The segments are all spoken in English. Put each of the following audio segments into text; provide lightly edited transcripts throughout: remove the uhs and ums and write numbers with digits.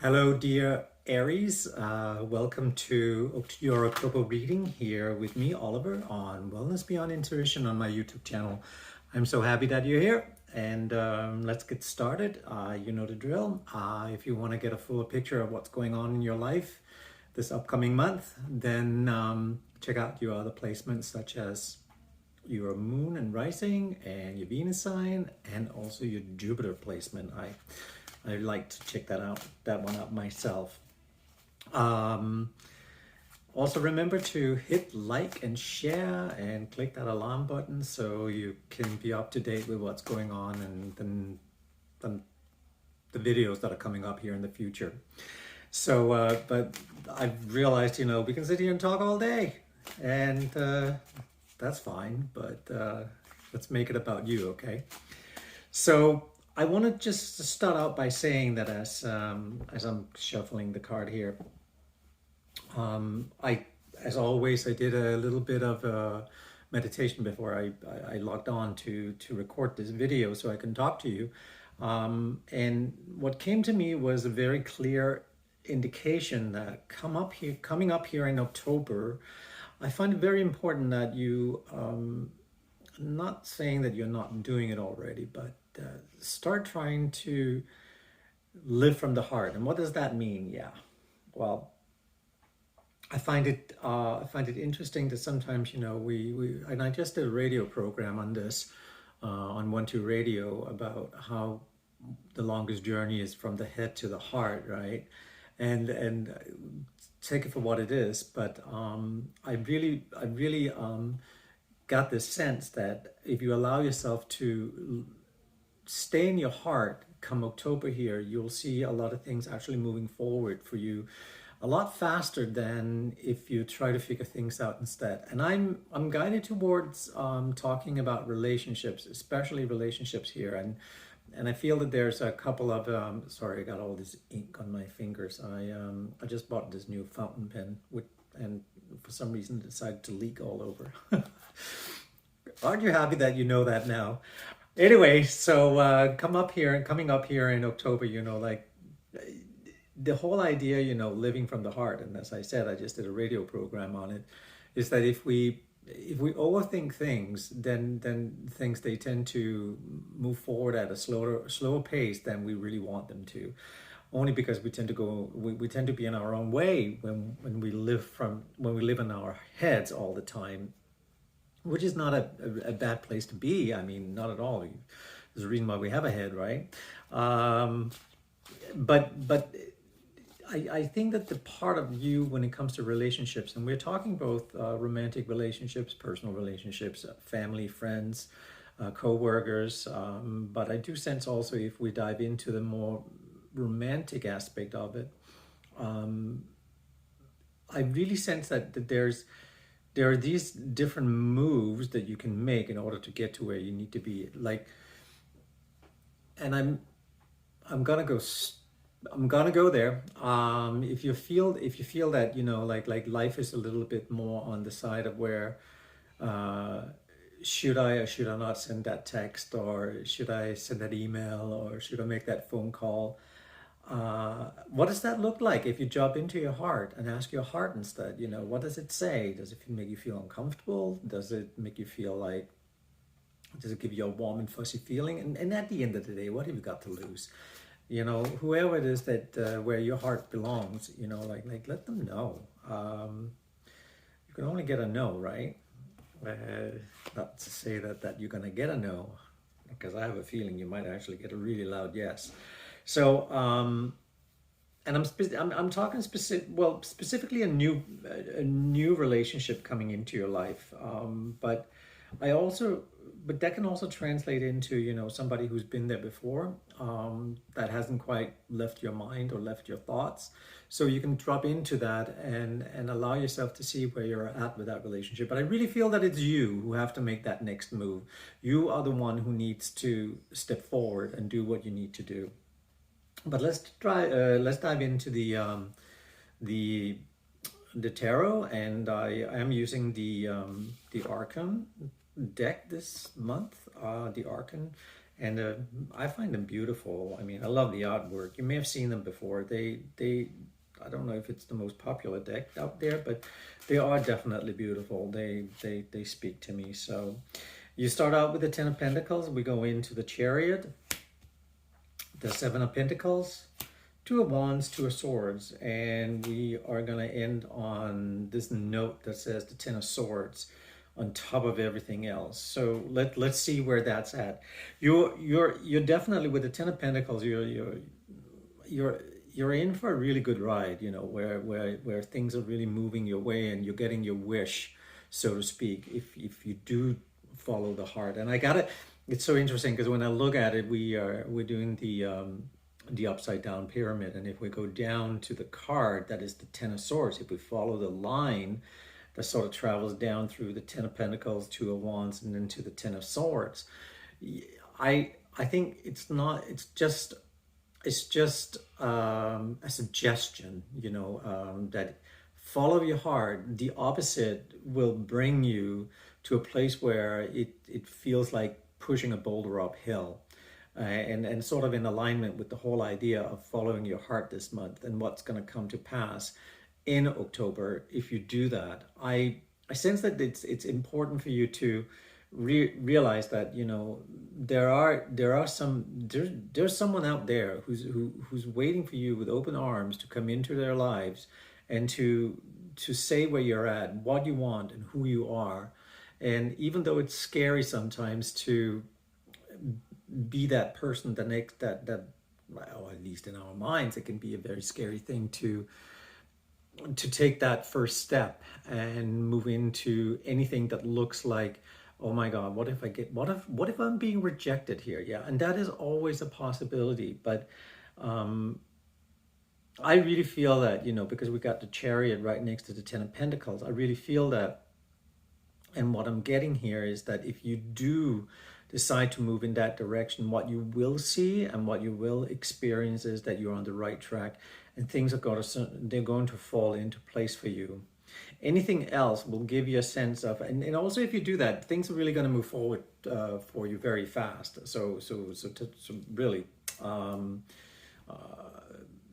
Hello, dear Aries. Welcome to your October reading here with me, Oliver, on Wellness Beyond Intuition on my YouTube channel. I'm so happy that you're here, and let's get started. You know the drill. If you want to get a fuller picture of what's going on in your life this upcoming month, then check out your other placements, such as your moon and rising and your Venus sign, and also your Jupiter placement. I like to check that one out myself. Um, Also remember to hit like and share and click that alarm button so you can be up to date with what's going on and then the videos that are coming up here in the future. So, but I've realized, we can sit here and talk all day, and that's fine, but let's make it about you, okay? So I want to just start out by saying that as I'm shuffling the card here, as always, I did a little bit of meditation before I logged on to record this video so I can talk to you. And what came to me was a very clear indication that coming up here in October, I find it very important that you, not saying that you're not doing it already, but start trying to live from the heart. And what does that mean? Yeah, well, I find it interesting that sometimes we and I just did a radio program on this on 1-2 Radio about how the longest journey is from the head to the heart, right? And take it for what it is, but I really got this sense that if you allow yourself to stay in your heart come October here, you'll see a lot of things actually moving forward for you a lot faster than if you try to figure things out instead. And I'm guided towards talking about relationships, especially relationships here. And I feel that there's a couple of sorry, I got all this ink on my fingers. I just bought this new fountain pen and for some reason it decided to leak all over. Aren't you happy that you know that now? Anyway, so coming up here in October, the whole idea, living from the heart, and as I said, I just did a radio program on it, is that if we overthink things, then things, they tend to move forward at a slower pace than we really want them to. Only because we tend to be in our own way when we live in our heads all the time, which is not a bad place to be. I mean, not at all. There's a reason why we have a head, right? But I think that the part of you when it comes to relationships, and we're talking both romantic relationships, personal relationships, family, friends, co-workers, but I do sense also if we dive into the more romantic aspect of it, I really sense that there are these different moves that you can make in order to get to where you need to be. And I'm gonna go. I'm gonna go there. If you feel that like life is a little bit more on the side of where should I or should I not send that text, or should I send that email, or should I make that phone call? What does that look like if you jump into your heart and ask your heart instead? What does it say? Does it make you feel uncomfortable? Does it make you feel like, does it give you a warm and fuzzy feeling? And at the end of the day, what have you got to lose? Whoever it is that where your heart belongs, like let them know. You can only get a no, right? Not to say that you're gonna get a no, because I have a feeling you might actually get a really loud yes. So, and I'm talking specifically a new relationship coming into your life. But that can also translate into, somebody who's been there before, that hasn't quite left your mind or left your thoughts. So you can drop into that and allow yourself to see where you're at with that relationship. But I really feel that it's you who have to make that next move. You are the one who needs to step forward and do what you need to do. But let's dive into the tarot, and I am using the Arcane deck this month, the Arcane, and I find them beautiful. I mean, I love the artwork. You may have seen them before. They I don't know if it's the most popular deck out there, but they are definitely beautiful. They speak to me. So you start out with the Ten of Pentacles. We go into the Chariot, the Seven of Pentacles, Two of Wands, Two of Swords, and we are going to end on this note that says the Ten of Swords on top of everything else. So let's see where that's at. You're definitely with the Ten of Pentacles. You're you're in for a really good ride. You know, where things are really moving your way and you're getting your wish, so to speak. If you do follow the heart, and I got it. It's so interesting because when I look at it, we're doing the upside down pyramid, and if we go down to the card that is the Ten of Swords, if we follow the line that sort of travels down through the Ten of Pentacles, Two of Wands, and then to the Ten of Swords, I think it's not. It's just a suggestion, you know, that follow your heart. The opposite will bring you to a place where it feels like pushing a boulder uphill. And sort of in alignment with the whole idea of following your heart this month and what's going to come to pass in October if you do that. I sense that it's important for you to realize that, you know, there's someone out there who's waiting for you with open arms to come into their lives and to say where you're at, what you want, and who you are. And even though it's scary sometimes to be that person that makes that well, at least in our minds, it can be a very scary thing to take that first step and move into anything that looks like, oh my God, what if I'm being rejected here? Yeah, and that is always a possibility. But I really feel that, you know, because we got the Chariot right next to the Ten of Pentacles, I really feel that, and what I'm getting here is that if you do decide to move in that direction, what you will see and what you will experience is that you're on the right track and things they're going to fall into place for you. Anything else will give you a sense of, and also if you do that, things are really going to move forward for you very fast. So really,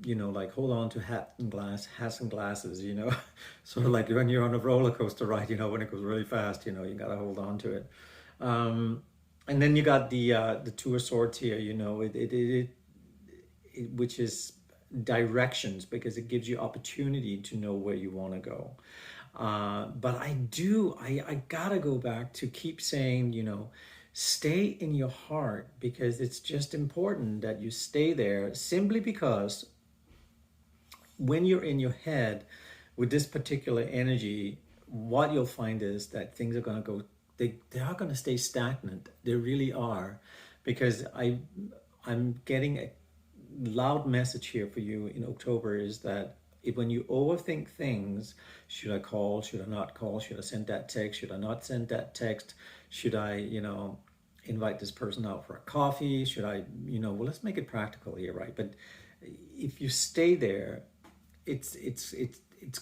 you know, like hold on to hats and glasses, you know, sort of like when you're on a roller coaster ride, you know, when it goes really fast, you know, you got to hold on to it. And then you got the Two of Swords here, you know, which is directions, because it gives you opportunity to know where you want to go. But I gotta go back to keep saying, you know, stay in your heart, because it's just important that you stay there, simply because when you're in your head with this particular energy, what you'll find is that things are going to go, they are going to stay stagnant. They really are, because I'm getting a loud message here for you in October is that when you overthink things, should I call, should I not call, should I send that text, should I not send that text, should I, you know, invite this person out for a coffee, should I, you know, well, let's make it practical here, right? But if you stay there, it's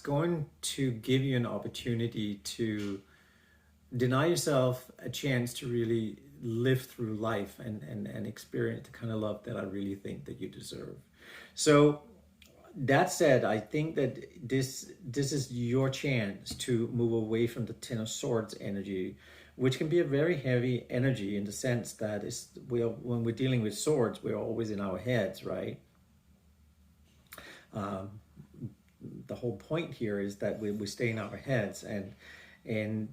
going to give you an opportunity to deny yourself a chance to really live through life and experience the kind of love that I really think that you deserve. So that said, I think that this is your chance to move away from the Ten of Swords energy, which can be a very heavy energy in the sense that when we're dealing with swords, we're always in our heads, right? The whole point here is that we stay in our heads, and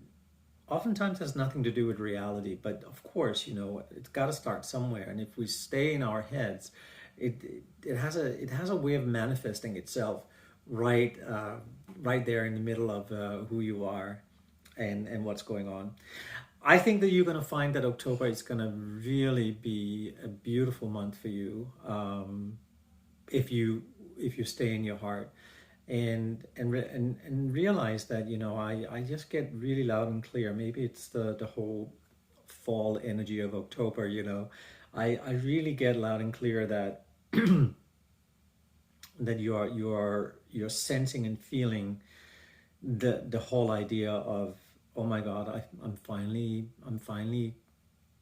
oftentimes has nothing to do with reality. But of course, you know, it's got to start somewhere, and if we stay in our heads, it has a way of manifesting itself right there in the middle of who you are and what's going on. I think that you're going to find that October is going to really be a beautiful month for you, if you stay in your heart and realize that, you know, I just get really loud and clear. Maybe it's the whole fall energy of October, you know. I really get loud and clear that that you're sensing and feeling the whole idea of, oh my God, I'm finally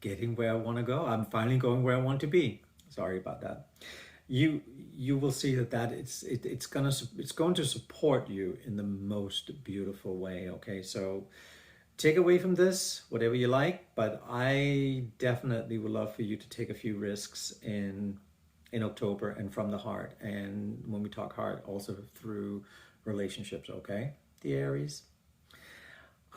getting where I want to go. I'm finally going where I want to be. Sorry about that. You you will see that it's going to support you in the most beautiful way. Okay, so take away from this whatever you like, but I definitely would love for you to take a few risks in October and from the heart. And when we talk heart, also through relationships. Okay, the Aries.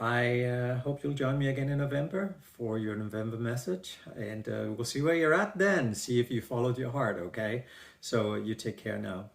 I hope you'll join me again in November for your November message, and we'll see where you're at then. See if you followed your heart, okay? So you take care now.